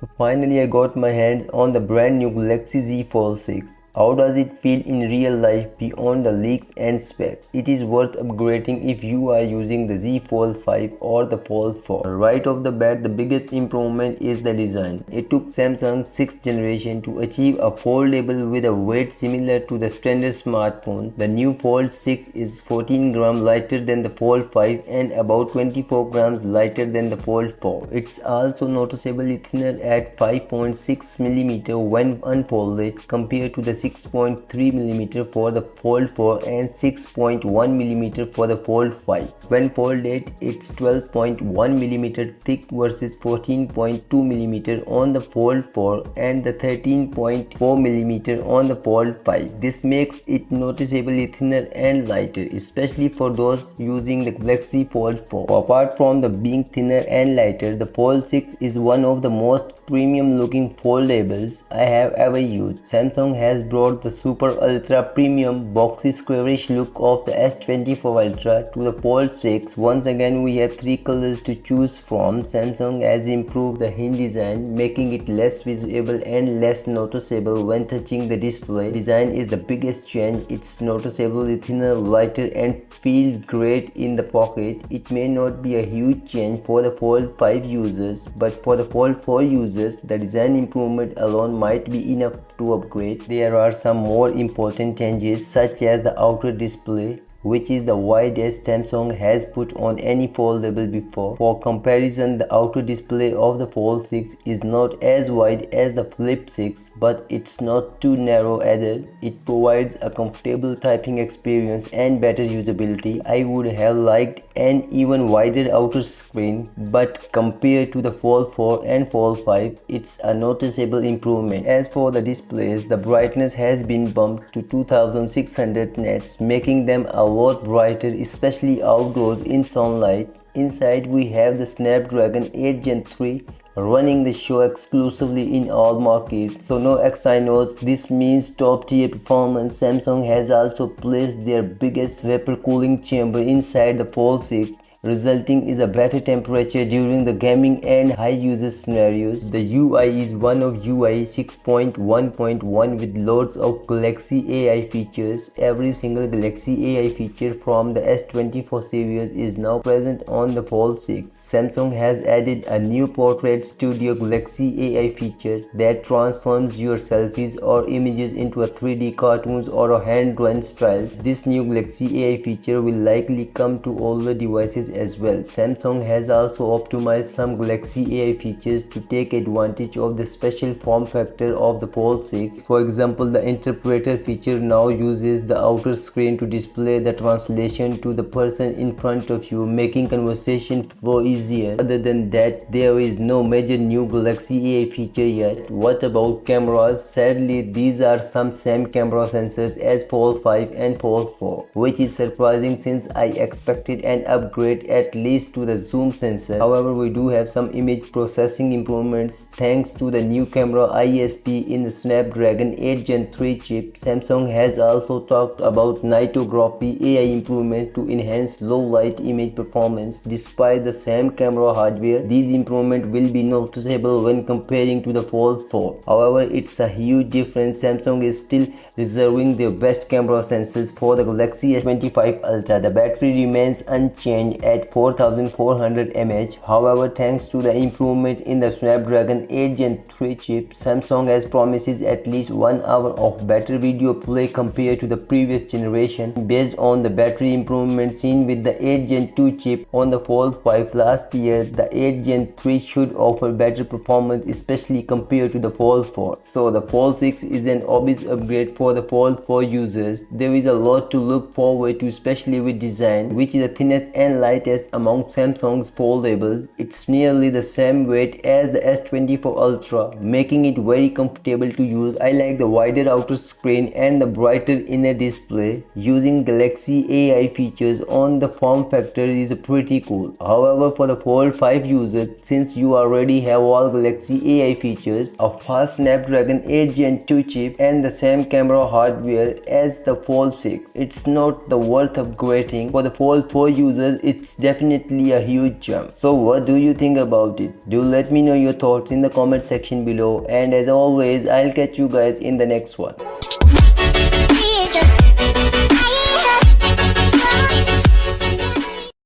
So finally I got my hands on the brand new Galaxy Z Fold 6. How does it feel in real life beyond the leaks and specs? It is worth upgrading if you are using the Z Fold 5 or the Fold 4. Right off the bat, the biggest improvement is the design. It took Samsung's 6th generation to achieve a foldable with a weight similar to the standard smartphone. The new Fold 6 is 14 grams lighter than the Fold 5 and about 24 grams lighter than the Fold 4. It's also noticeably thinner at 5.6 mm when unfolded compared to the 6.3mm for the Fold 4 and 6.1mm for the Fold 5. When folded, it's 12.1mm thick versus 14.2mm on the Fold 4 and the 13.4mm on the Fold 5. This makes it noticeably thinner and lighter, especially for those using the Galaxy Fold 4. Apart from the being thinner and lighter, the Fold 6 is one of the most premium looking foldables I have ever used. Samsung has brought the super ultra premium boxy squarish look of the S24 Ultra to the Fold 6. Once again, we have 3 colors to choose from. Samsung has improved the hinge design, making it less visible and less noticeable when touching the display. Design is the biggest change. It's noticeably thinner, lighter and feels great in the pocket. It may not be a huge change for the Fold 5 users, but for the Fold 4 users, the design improvement alone might be enough to upgrade. There are some more important changes, such as the outer display, which is the widest Samsung has put on any foldable before. For comparison, the outer display of the Fold 6 is not as wide as the Flip 6, but it's not too narrow either. It provides a comfortable typing experience and better usability. I would have liked an even wider outer screen, but compared to the Fold 4 and Fold 5, it's a noticeable improvement. As for the displays, the brightness has been bumped to 2600 nits, making them a lot brighter, especially outdoors in sunlight. Inside we have the Snapdragon 8 Gen 3 running the show exclusively in all markets, so no Exynos. This means top tier performance. Samsung has also placed their biggest vapor cooling chamber inside the Fold 6, resulting in a better temperature during the gaming and high usage scenarios. The UI is one of UI 6.1.1 with loads of Galaxy AI features. Every single Galaxy AI feature from the S24 series is now present on the Fold 6. Samsung has added a new Portrait Studio Galaxy AI feature that transforms your selfies or images into a 3D cartoons or a hand-drawn styles. This new Galaxy AI feature will likely come to all the devices as well. Samsung has also optimized some Galaxy AI features to take advantage of the special form factor of the Fold 6. For example, the interpreter feature now uses the outer screen to display the translation to the person in front of you, making conversation flow easier. Other than that, there is no major new Galaxy AI feature yet. What about cameras? Sadly, these are some same camera sensors as Fold 5 and Fold 4, which is surprising since I expected an upgrade at least to the zoom sensor. However, we do have some image processing improvements thanks to the new camera ISP in the Snapdragon 8 Gen 3 chip. Samsung has also talked about nightography AI improvement to enhance low light image performance. Despite the same camera hardware, these improvements will be noticeable when comparing to the Fold 4. However, it's a huge difference. Samsung is still reserving their best camera sensors for the Galaxy S25 Ultra. The battery remains unchanged at 4400 mAh. However, thanks to the improvement in the Snapdragon 8 Gen 3 chip, Samsung has promises at least 1 hour of better video play compared to the previous generation. Based on the battery improvement seen with the 8 Gen 2 chip on the Fold 5 last year, the 8 Gen 3 should offer better performance, especially compared to the Fold 4. So the Fold 6 is an obvious upgrade for the Fold 4 users. There is a lot to look forward to, especially with design, which is the thinnest and lightest among Samsung's foldables. It's nearly the same weight as the S24 Ultra, making it very comfortable to use. I like the wider outer screen and the brighter inner display. Using Galaxy AI features on the form factor is pretty cool. However, for the Fold 5 users, since you already have all Galaxy AI features, a fast Snapdragon 8 Gen 2 chip and the same camera hardware as the Fold 6, it's not the worth upgrading. For the Fold 4 users, it's it's definitely a huge jump. So what do you think about it? Do let me know your thoughts in the comment section below, and as always, I'll catch you guys in the next one.